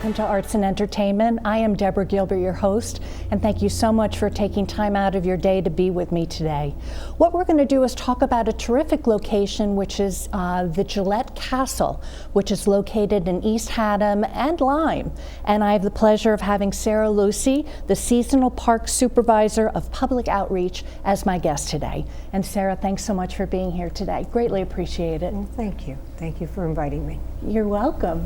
welcome to Arts and Entertainment. I am Deborah Gilbert, your host, and thank you so much for taking time out of your day to be with me today. What we're going to do is talk about a terrific location, which is the Gillette Castle, which is located in East Haddam and Lyme. And I have the pleasure of having Sarah Lucey, the Seasonal Park Supervisor of Public Outreach, as my guest today. And Sarah, thanks so much for being here today. Greatly appreciate it. Well, thank you. Thank you for inviting me. You're welcome.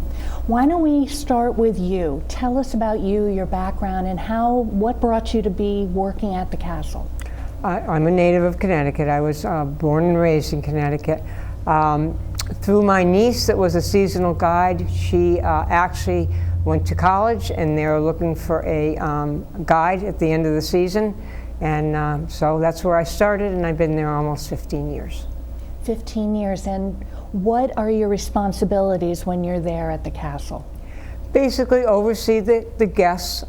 Why don't we start with you? Tell us about you, your background, and what brought you to be working at the castle? I'm a native of Connecticut. I was born and raised in Connecticut. Through my niece that was a seasonal guide, she actually went to college and they were looking for a guide at the end of the season. And so that's where I started, and I've been there almost 15 years. 15 years, and what are your responsibilities when you're there at the castle? Basically oversee the guests,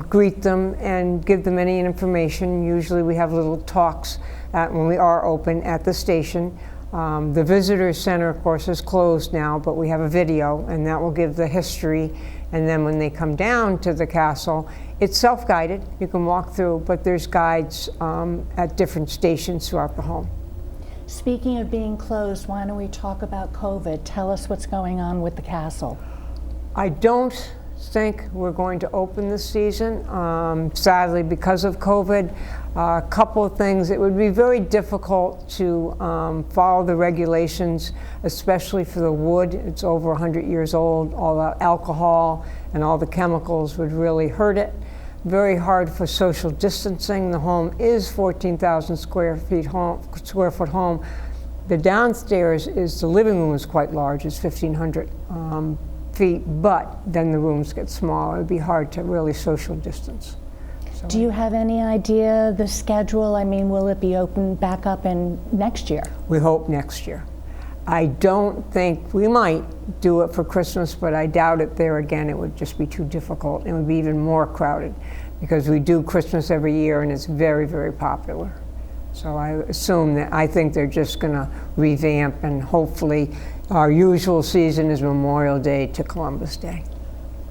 greet them, and give them any information. Usually we have little talks when we are open at the station. The visitor center, of course, is closed now, but we have a video, and that will give the history. And then when they come down to the castle, it's self-guided. You can walk through, but there's guides at different stations throughout the home. Speaking of being closed, why don't we talk about COVID? Tell us what's going on with the castle. I don't think we're going to open this season, sadly, because of COVID. A couple of things. It would be very difficult to follow the regulations, especially for the wood. It's over 100 years old. All the alcohol and all the chemicals would really hurt it. Very hard for social distancing. The home is 14,000 square foot home. The downstairs the living room is quite large. It's 1,500 feet, but then the rooms get smaller. It'd be hard to really social distance. So, do you have any idea the schedule? I mean, will it be open back up in next year? We hope next year. I don't think, we might do it for Christmas, but I doubt it there again. It would just be too difficult. It would be even more crowded because we do Christmas every year and it's very, very popular. So I think they're just gonna revamp, and hopefully our usual season is Memorial Day to Columbus Day.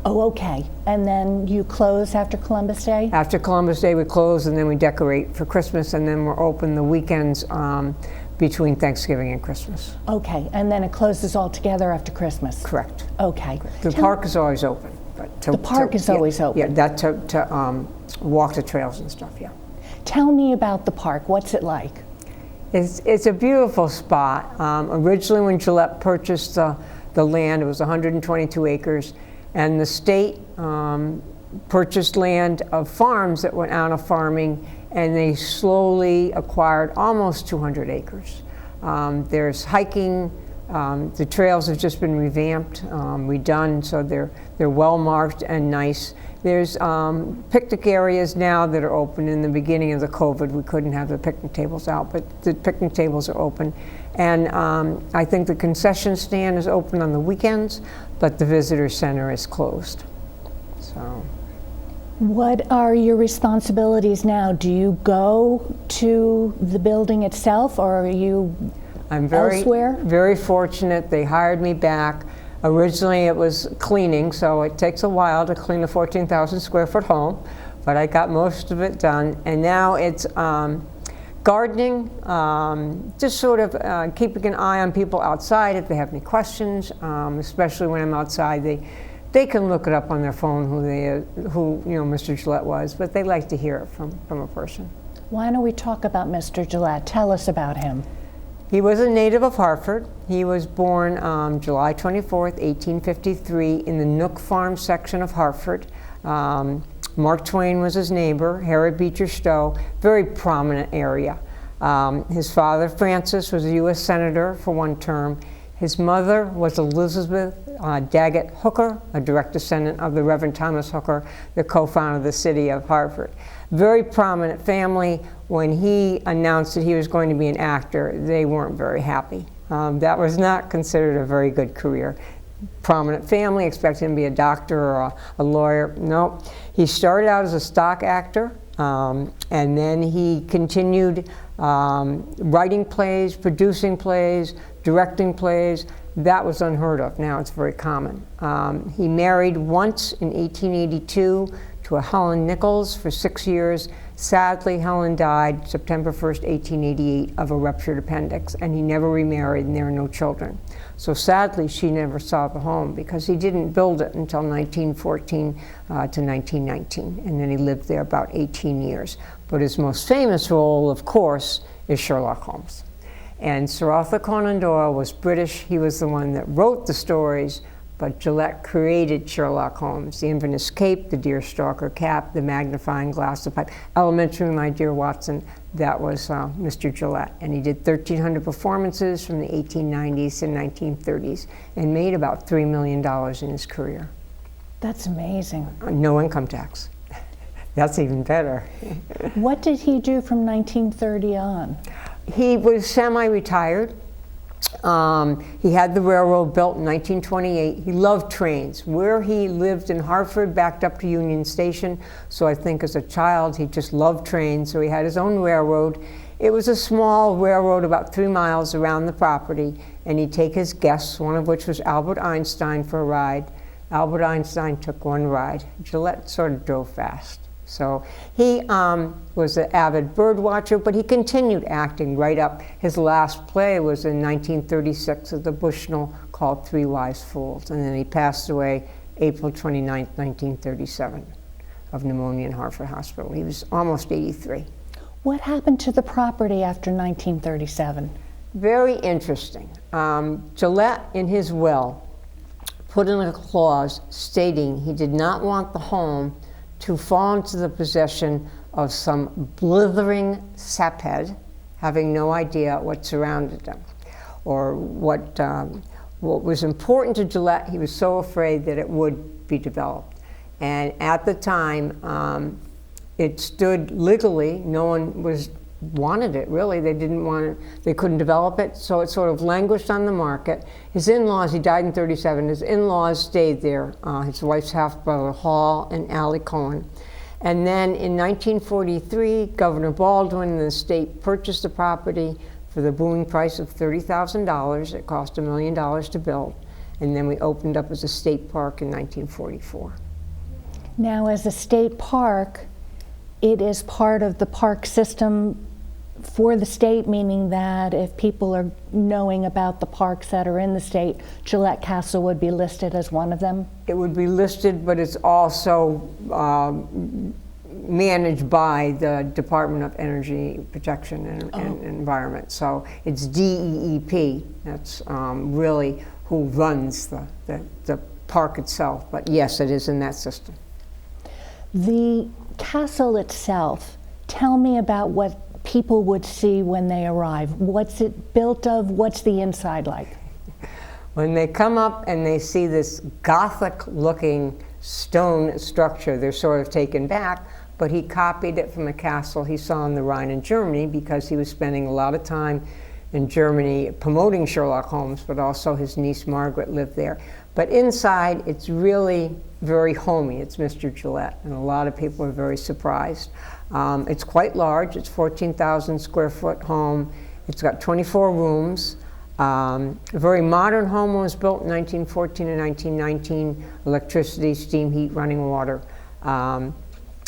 Oh, okay. And then you close after Columbus Day? After Columbus Day we close, and then we decorate for Christmas, and then we're open the weekends between Thanksgiving and Christmas. Okay, and then it closes altogether after Christmas? Correct. Okay. The park is always open. But the park is always open? Yeah, that to walk the trails and stuff, yeah. Tell me about the park. What's it like? It's a beautiful spot. Originally when Gillette purchased the land, it was 122 acres, and the state purchased land of farms that went out of farming, and they slowly acquired almost 200 acres. There's hiking. The trails have just been revamped, redone, so they're well marked and nice. There's picnic areas now that are open. In the beginning of the COVID, we couldn't have the picnic tables out, but the picnic tables are open. And I think the concession stand is open on the weekends, but the visitor center is closed. So. What are your responsibilities now? Do you go to the building itself, or are you elsewhere? I'm very fortunate. They hired me back. Originally it was cleaning, so it takes a while to clean a 14,000 square foot home, but I got most of it done. And now it's gardening, just sort of keeping an eye on people outside if they have any questions, especially when I'm outside. They can look it up on their phone who Mr. Gillette was, but they like to hear it from a person. Why don't we talk about Mr. Gillette? Tell us about him. He was a native of Hartford. He was born July 24th, 1853 in the Nook Farm section of Hartford. Mark Twain was his neighbor, Harry Beecher Stowe, very prominent area. His father, Francis, was a U.S. Senator for one term. His mother was Elizabeth Daggett Hooker, a direct descendant of the Reverend Thomas Hooker, the co-founder of the city of Hartford. Very prominent family. When he announced that he was going to be an actor, they weren't very happy. That was not considered a very good career. Prominent family, expected him to be a doctor or a lawyer. No, he started out as a stock actor And then he continued writing plays, producing plays, directing plays. That was unheard of. Now it's very common. He married once in 1882 to a Helen Nichols for 6 years. Sadly, Helen died September 1st, 1888 of a ruptured appendix, and he never remarried, and there are no children. So sadly, she never saw the home because he didn't build it until 1914 to 1919, and then he lived there about 18 years. But his most famous role, of course, is Sherlock Holmes. And Sir Arthur Conan Doyle was British. He was the one that wrote the stories, but Gillette created Sherlock Holmes, the Inverness cape, the deerstalker cap, the magnifying glass, the pipe. Elementary, my dear Watson, that was Mr. Gillette. And he did 1,300 performances from the 1890s to 1930s and made about $3 million in his career. That's amazing. No income tax. That's even better. What did he do from 1930 on? He was semi-retired. He had the railroad built in 1928. He loved trains. Where he lived in Hartford backed up to Union Station, so I think as a child he just loved trains, so he had his own railroad. It was a small railroad about 3 miles around the property, and he'd take his guests, one of which was Albert Einstein, for a ride. Albert Einstein took one ride. Gillette sort of drove fast. So he was an avid bird watcher, but he continued acting right up. His last play was in 1936 at the Bushnell called Three Wise Fools, and then he passed away April 29, 1937 of pneumonia in Hartford Hospital. He was almost 83. What happened to the property after 1937? Very interesting. Gillette, in his will, put in a clause stating he did not want the home to fall into the possession of some blithering saphead, having no idea what surrounded them, or what was important to Gillette. He was so afraid that it would be developed. And at the time, it stood legally. No one wanted it, really. They didn't want it. They couldn't develop it, so it sort of languished on the market. His in-laws, he died in 37, his in-laws stayed there, his wife's half-brother, Hall and Allie Cohen. And then in 1943, Governor Baldwin and the state purchased the property for the booming price of $30,000. It cost $1 million to build. And then we opened up as a state park in 1944. Now, as a state park, it is part of the park system for the state, meaning that if people are knowing about the parks that are in the state, Gillette Castle would be listed as one of them? It would be listed, but it's also managed by the Department of Energy Protection and Environment. So it's DEEP. That's really who runs the park itself. But yes, it is in that system. The castle itself, tell me about what people would see when they arrive. What's it built of? What's the inside like? When they come up and they see this Gothic-looking stone structure, they're sort of taken back, but he copied it from a castle he saw on the Rhine in Germany because he was spending a lot of time in Germany promoting Sherlock Holmes, but also his niece Margaret lived there. But inside, it's really very homey. It's Mr. Gillette, and a lot of people are very surprised. It's quite large. It's 14,000 square foot home. It's got 24 rooms. A very modern home was built in 1914 and 1919, electricity, steam, heat, running water.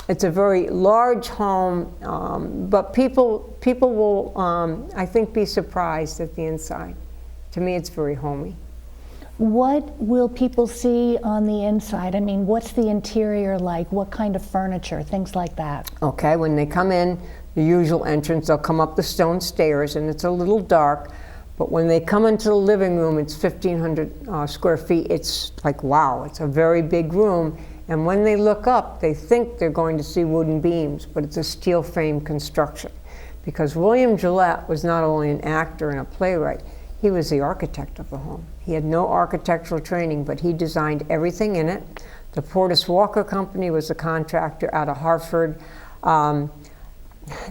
It's a very large home, but people will, I think, be surprised at the inside. To me, it's very homey. What will people see on the inside? I mean, what's the interior like? What kind of furniture? Things like that. Okay, when they come in, the usual entrance, they'll come up the stone stairs, and it's a little dark. But when they come into the living room, it's 1,500 square feet. It's like, wow, it's a very big room. And when they look up, they think they're going to see wooden beams, but it's a steel frame construction. Because William Gillette was not only an actor and a playwright, he was the architect of the home. He had no architectural training, but he designed everything in it. The Portis Walker Company was a contractor out of Hartford.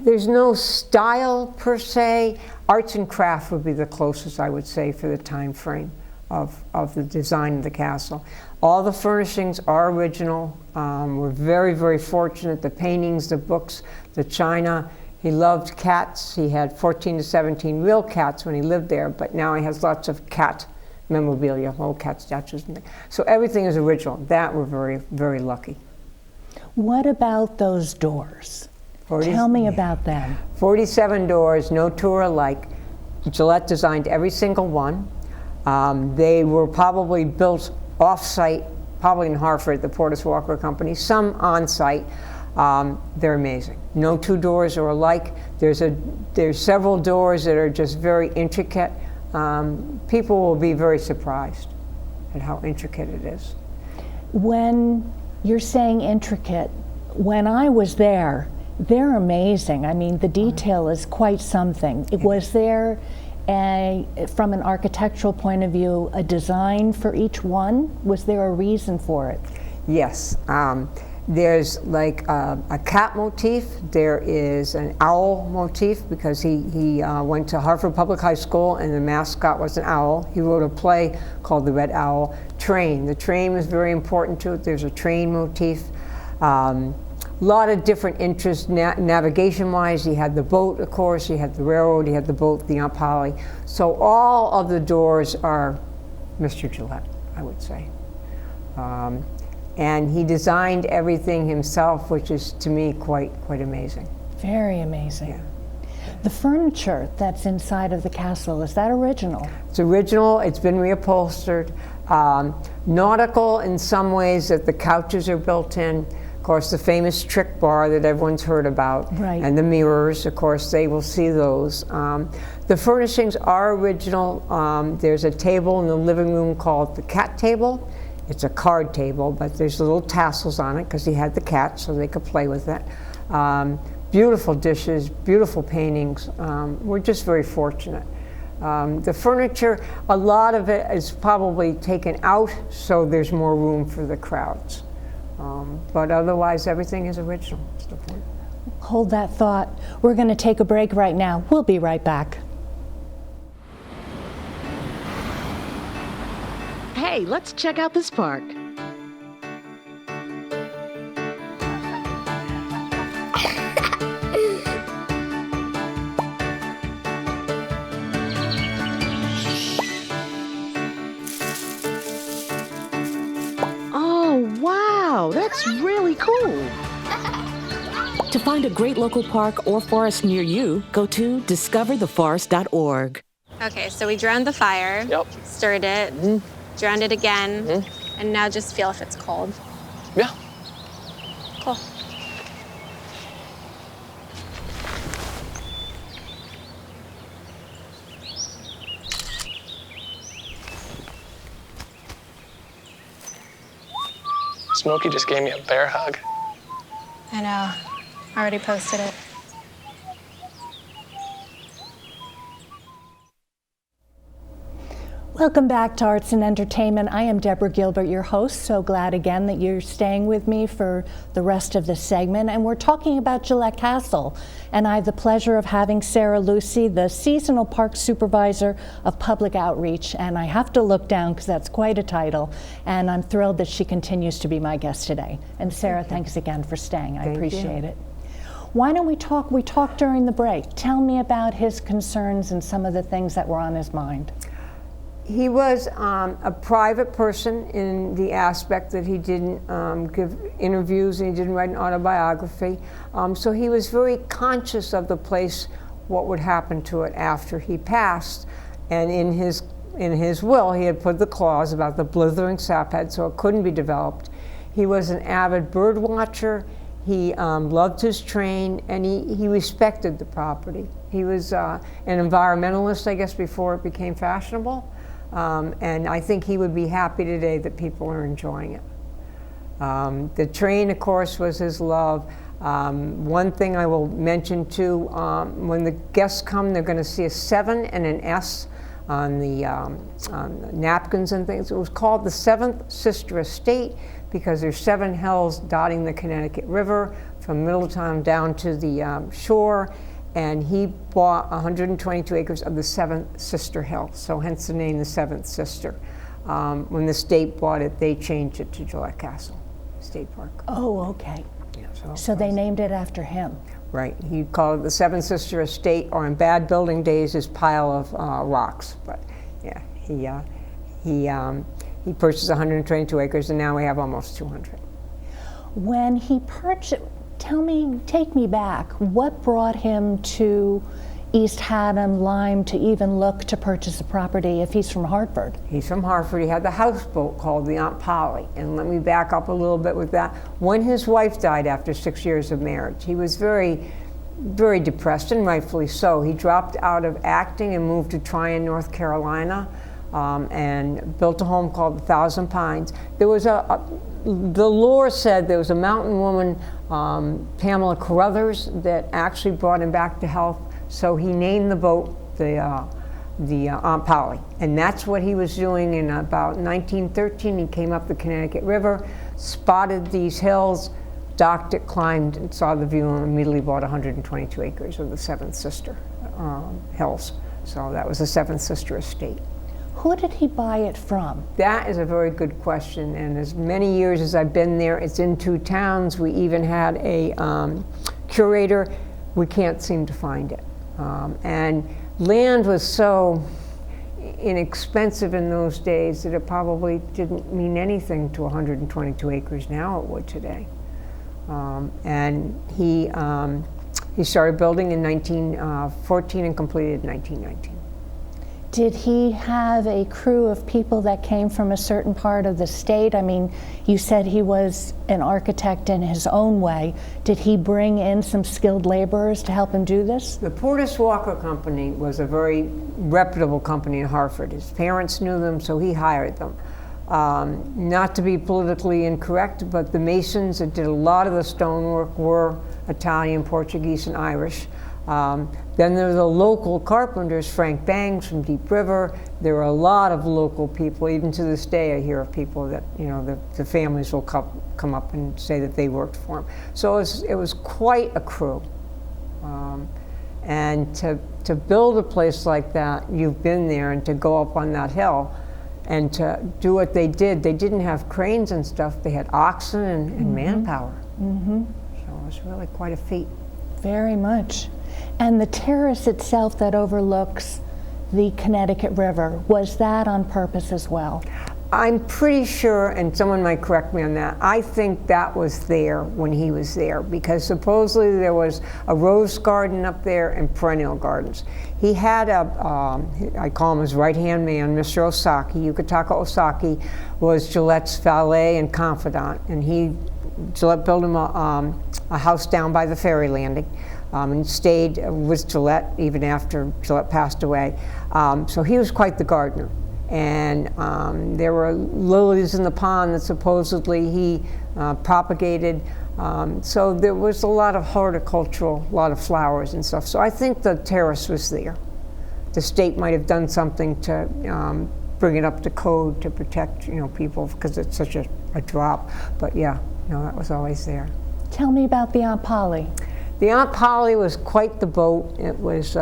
There's no style per se. Arts and craft would be the closest, I would say, for the time frame. of the design of the castle. All the furnishings are original. We're very, very fortunate. The paintings, the books, the china. He loved cats. He had 14 to 17 real cats when he lived there, but now he has lots of cat memorabilia, old cat statues and things. So everything is original. That we're very, very lucky. What about those doors? Tell me about them. 47 doors, no two are alike. Gillette designed every single one. They were probably built off-site, probably in Hartford, the Portis Walker Company, some on-site. They're amazing. No two doors are alike. There's several doors that are just very intricate. People will be very surprised at how intricate it is. When you're saying intricate, when I was there, they're amazing. I mean, the detail is quite something. Was there, from an architectural point of view, a design for each one? Was there a reason for it? Yes. There's like a cat motif. There is an owl motif because he went to Hartford Public High School and the mascot was an owl. He wrote a play called The Red Owl. Train. The train was very important to it. There's a train motif. A lot of different interests navigation-wise. He had the boat, of course. He had the railroad. He had the boat, the Aunt Polly. So all of the doors are Mr. Gillette, I would say. And he designed everything himself, which is, to me, quite amazing. Very amazing. Yeah. The furniture that's inside of the castle, is that original? It's original. It's been reupholstered. Nautical in some ways, that the couches are built in. Of course, the famous trick bar that everyone's heard about. Right. And the mirrors, of course, they will see those. The furnishings are original. There's a table in the living room called the cat table. It's a card table, but there's little tassels on it because he had the cat, so they could play with it. Beautiful dishes, beautiful paintings. We're just very fortunate. The furniture, a lot of it is probably taken out, so there's more room for the crowds. But otherwise, everything is original. That's the point. Hold that thought. We're going to take a break right now. We'll be right back. Hey, let's check out this park. Oh, wow, that's really cool. To find a great local park or forest near you, go to discovertheforest.org. Okay, so we drowned the fire, stirred it, drowned it again, and now just feel if it's cold. Yeah. Cool. Smokey just gave me a bear hug. I know. I already posted it. Welcome back to Arts and Entertainment. I am Deborah Gilbert, your host. So glad again that you're staying with me for the rest of this segment. And we're talking about Gillette Castle. And I have the pleasure of having Sarah Lucey, the Seasonal Park Supervisor of Public Outreach. And I have to look down because that's quite a title. And I'm thrilled that she continues to be my guest today. And Sarah, thanks again for staying. I appreciate it. Why don't we talk? We talked during the break. Tell me about his concerns and some of the things that were on his mind. He was a private person in the aspect that he didn't give interviews and he didn't write an autobiography. So he was very conscious of the place, what would happen to it after he passed. And in his will, he had put the clause about the blithering saphead, so it couldn't be developed. He was an avid bird watcher. He loved his train, and he respected the property. He was an environmentalist, I guess, before it became fashionable. And I think he would be happy today that people are enjoying it. The train, of course, was his love. One thing I will mention too, when the guests come, they're going to see a 7 and an S on the napkins and things. It was called the Seventh Sister Estate because there's 7 hills dotting the Connecticut River from Middletown down to the shore. and he bought 122 acres of the Seventh Sister Hill, so hence the name, the Seventh Sister. When the state bought it, they changed it to Gillette Castle State Park. Oh, okay. Yeah, So they named it after him. right. He called it the Seventh Sister Estate, or in bad building days, his pile of rocks. But yeah, he purchased 122 acres, and now we have almost 200. When he purchased, take me back. What brought him to East Haddam, Lyme, to even look to purchase a property if he's from Hartford? He's from Hartford. He had the houseboat called the Aunt Polly. And let me back up a little bit with that. When his wife died after 6 years of marriage, he was very, very depressed, and rightfully so. He dropped out of acting and moved to Tryon, North Carolina, and built a home called the Thousand Pines. There was the lore said there was a mountain woman, Pamela Carruthers, that actually brought him back to health. So he named the boat the Aunt Polly, and that's what he was doing in about 1913. He came up the Connecticut River, spotted these hills, docked it, climbed, and saw the view, and immediately bought 122 acres of the Seventh Sister Hills. So that was the Seventh Sister Estate. Who did he buy it from? That is a very good question, and as many years as I've been there, it's in 2 towns. We even had a curator. We can't seem to find it. And land was so inexpensive in those days that it probably didn't mean anything to 122 acres. Now it would today. And he started building in 1914 and completed in 1919. Did he have a crew of people that came from a certain part of the state? I mean, you said he was an architect in his own way. Did he bring in some skilled laborers to help him do this? The Portis Walker Company was a very reputable company in Hartford. His parents knew them, so he hired them. Not to be politically incorrect, but the masons that did a lot of the stonework were Italian, Portuguese, and Irish. Then there were the local carpenters, Frank Bangs from Deep River. There were a lot of local people. Even to this day, I hear of people that, you know, the families will come up and say that they worked for him. So it was quite a crew. And to build a place like that, you've been there, and to go up on that hill and to do what they didn't have cranes and stuff. They had oxen and manpower. Mm-hmm. So it was really quite a feat. Very much. And the terrace itself that overlooks the Connecticut River, was that on purpose as well? I'm pretty sure, and someone might correct me on that, I think that was there when he was there, because supposedly there was a rose garden up there and perennial gardens. He had I call him his right-hand man, Mr. Osaki. Yukitaka Osaki was Gillette's valet and confidant, and Gillette built him a house down by the ferry landing. And stayed with Gillette even after Gillette passed away. So he was quite the gardener. And there were lilies in the pond that supposedly he propagated. So there was a lot of horticultural, a lot of flowers and stuff. So I think the terrace was there. The state might have done something to bring it up to code to protect, people, because it's such a drop. But yeah, that was always there. Tell me about the Aunt Polly. The Aunt Polly was quite the boat. It was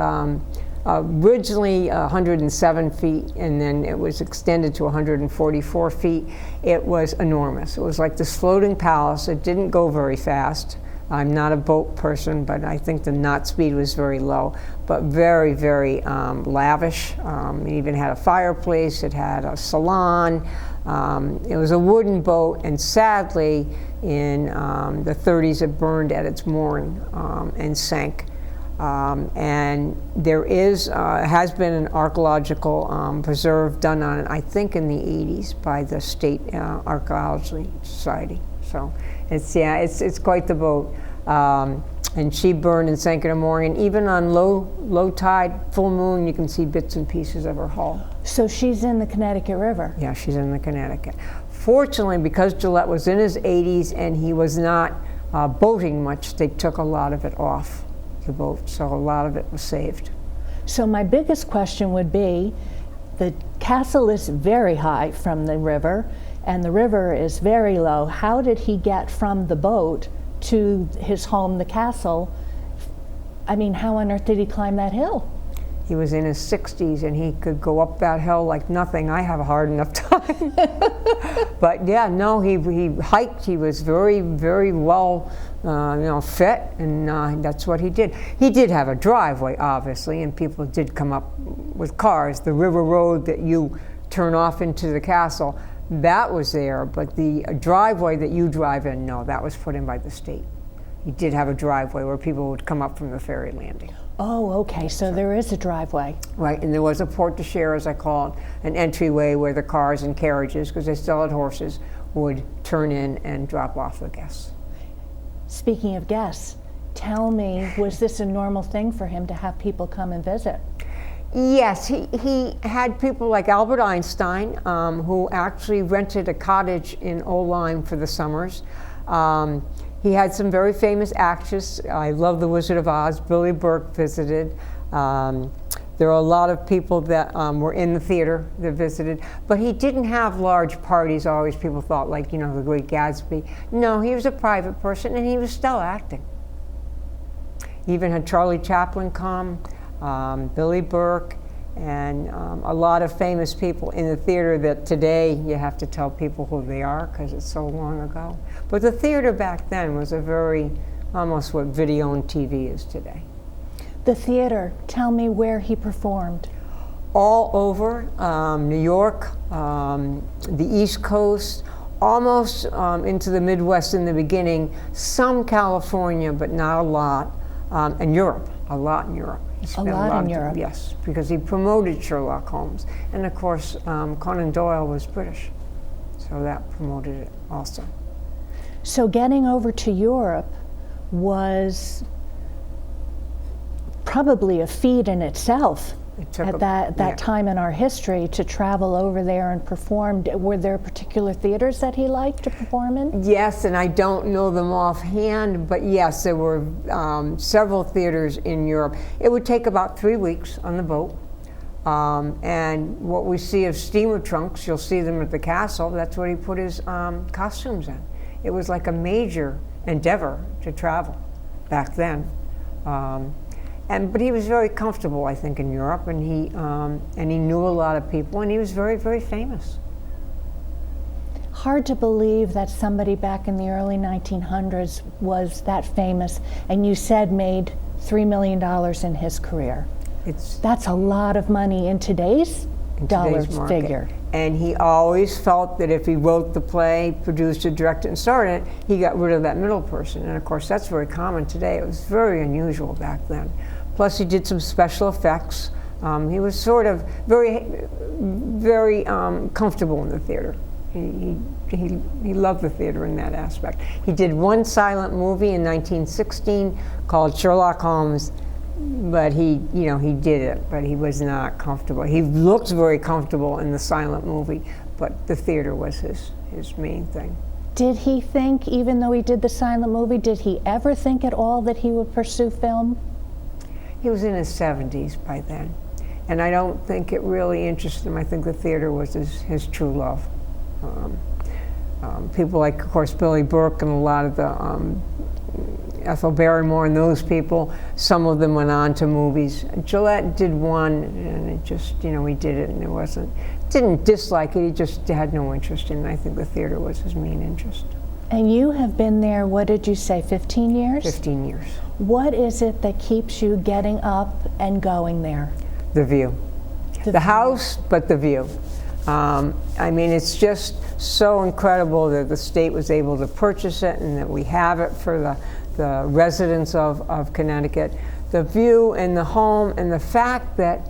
originally 107 feet, and then it was extended to 144 feet. It was enormous. It was like this floating palace. It didn't go very fast. I'm not a boat person, but I think the knot speed was very low, but very, very lavish. It even had a fireplace. It had a salon. It was a wooden boat, and sadly, in the 30s, it burned at its mooring and sank. And there has been an archaeological preserve done on it, I think in the 80s, by the State Archaeology Society. So it's quite the boat. And she burned and sank in a mooring, and even on low tide, full moon, you can see bits and pieces of her hull. So she's in the Connecticut River? Yeah, she's in the Connecticut. Fortunately, because Gillette was in his 80s and he was not boating much, they took a lot of it off the boat, so a lot of it was saved. So my biggest question would be, the castle is very high from the river, and the river is very low. How did he get from the boat to his home, the castle, I mean, how on earth did he climb that hill? He was in his 60s and he could go up that hill like nothing. I have a hard enough time. But yeah, no, he hiked. He was very, very well, fit, and that's what he did. He did have a driveway, obviously, and people did come up with cars. The river road that you turn off into the castle, that was there, but the driveway that you drive in, no, that was put in by the state. He did have a driveway where people would come up from the ferry landing. Oh, okay, so there is a driveway. Right, and there was a porte-cochere, as I call it, an entryway where the cars and carriages, because they still had horses, would turn in and drop off the guests. Speaking of guests, tell me, was this a normal thing for him to have people come and visit? Yes, he had people like Albert Einstein, who actually rented a cottage in Old Lyme for the summers. He had some very famous actors. I love The Wizard of Oz. Billy Burke visited. There are a lot of people that were in the theater that visited. But he didn't have large parties, always people thought, like, The Great Gatsby. No, he was a private person, and he was still acting. He even had Charlie Chaplin come, Billy Burke, and a lot of famous people in the theater that today you have to tell people who they are because it's so long ago. But the theater back then was almost what video and TV is today. The theater, tell me where he performed. All over, New York, the East Coast, almost into the Midwest in the beginning, some California, but not a lot, and Europe, a lot in Europe. A lot in Europe. Yes, because he promoted Sherlock Holmes. And of course, Conan Doyle was British, so that promoted it also. So getting over to Europe was probably a feat in itself at that time in our history to travel over there and perform. Were there particular theaters that he liked to perform in? Yes, and I don't know them offhand, but yes, there were several theaters in Europe. It would take about 3 weeks on the boat. And what we see of steamer trunks, you'll see them at the castle, that's what he put his costumes in. It was like a major endeavor to travel back then. But he was very comfortable, I think, in Europe, and he knew a lot of people, and he was very, very famous. Hard to believe that somebody back in the early 1900s was that famous, and you said made $3 million in his career. That's a lot of money in today's dollar figure. And he always felt that if he wrote the play, produced it, directed, and starred it, he got rid of that middle person. And of course, that's very common today. It was very unusual back then. Plus, he did some special effects. He was sort of very, very comfortable in the theater. He loved the theater in that aspect. He did one silent movie in 1916 called Sherlock Holmes, but he did it, but he was not comfortable. He looked very comfortable in the silent movie, but the theater was his main thing. Did he think, even though he did the silent movie, did he ever think at all that he would pursue film? He was in his 70s by then, and I don't think it really interested him. I think the theater was his true love. People like, of course, Billy Burke and a lot of the Ethel Barrymore and those people, some of them went on to movies. Gillette did one, and it just, he did it, and didn't dislike it, he just had no interest in it. I think the theater was his main interest. And you have been there, what did you say, 15 years? 15 years. What is it that keeps you getting up and going there? The view. The house, but the view. I mean, it's just so incredible that the state was able to purchase it and that we have it for the residents of Connecticut. The view and the home and the fact that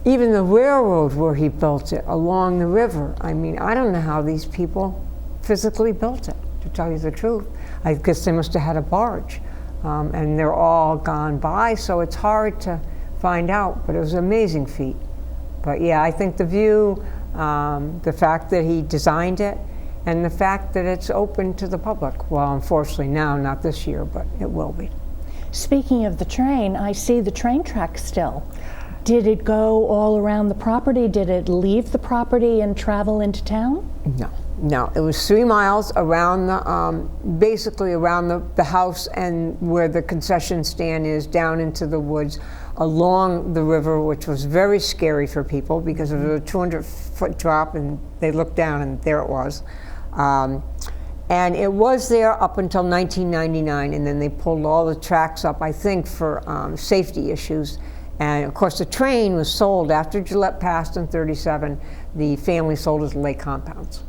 even the railroad where he built it along the river, I mean, I don't know how these people physically built it, to tell you the truth. I guess they must have had a barge. And they're all gone by, so it's hard to find out, but it was an amazing feat. But yeah, I think the view, the fact that he designed it, and the fact that it's open to the public. Well, unfortunately now, not this year, but it will be. Speaking of the train, I see the train tracks still. Did it go all around the property? Did it leave the property and travel into town? No, No, it was 3 miles around the, basically around the house and where the concession stand is, down into the woods, along the river, which was very scary for people because it was a 200-foot drop, and they looked down and there it was. And it was there up until 1999, and then they pulled all the tracks up, I think, for safety issues. And of course, the train was sold after Gillette passed in '37. The family sold it to Lake Compounds,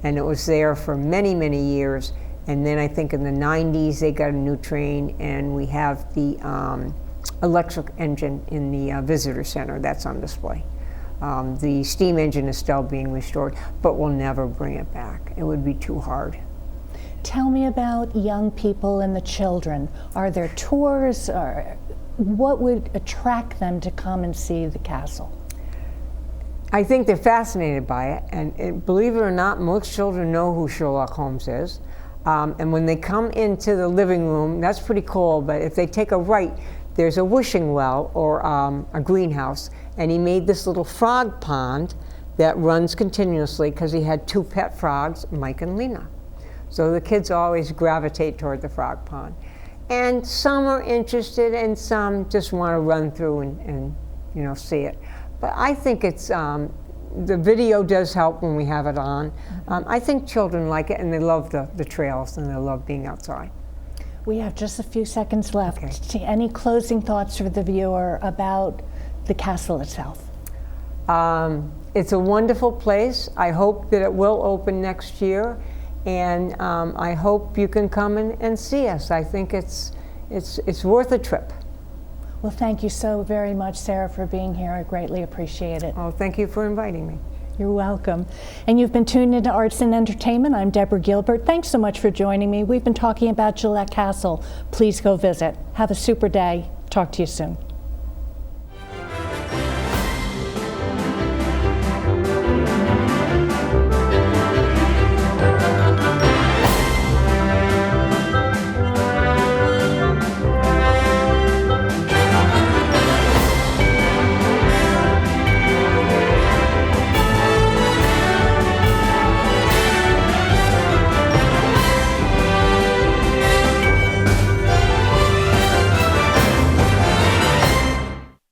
and it was there for many, many years. And then I think in the '90s they got a new train, and we have the electric engine in the visitor center that's on display. The steam engine is still being restored, but we'll never bring it back. It would be too hard. Tell me about young people and the children. Are there tours, or what would attract them to come and see the castle? I think they're fascinated by it, and believe it or not, most children know who Sherlock Holmes is. And when they come into the living room, that's pretty cool, but if they take a right, there's a wishing well or a greenhouse, and he made this little frog pond that runs continuously because he had 2 pet frogs, Mike and Lena. So the kids always gravitate toward the frog pond. And some are interested and some just want to run through and you know, see it. But I think it's, the video does help when we have it on. I think children like it, and they love the trails, and they love being outside. We have just a few seconds left. Okay. Any closing thoughts for the viewer about the castle itself? It's a wonderful place. I hope that it will open next year, and I hope you can come and see us. I think it's worth a trip. Well, thank you so very much, Sarah, for being here. I greatly appreciate it. Oh, thank you for inviting me. You're welcome. And you've been tuned into Arts and Entertainment. I'm Deborah Gilbert. Thanks so much for joining me. We've been talking about Gillette Castle. Please go visit. Have a super day. Talk to you soon.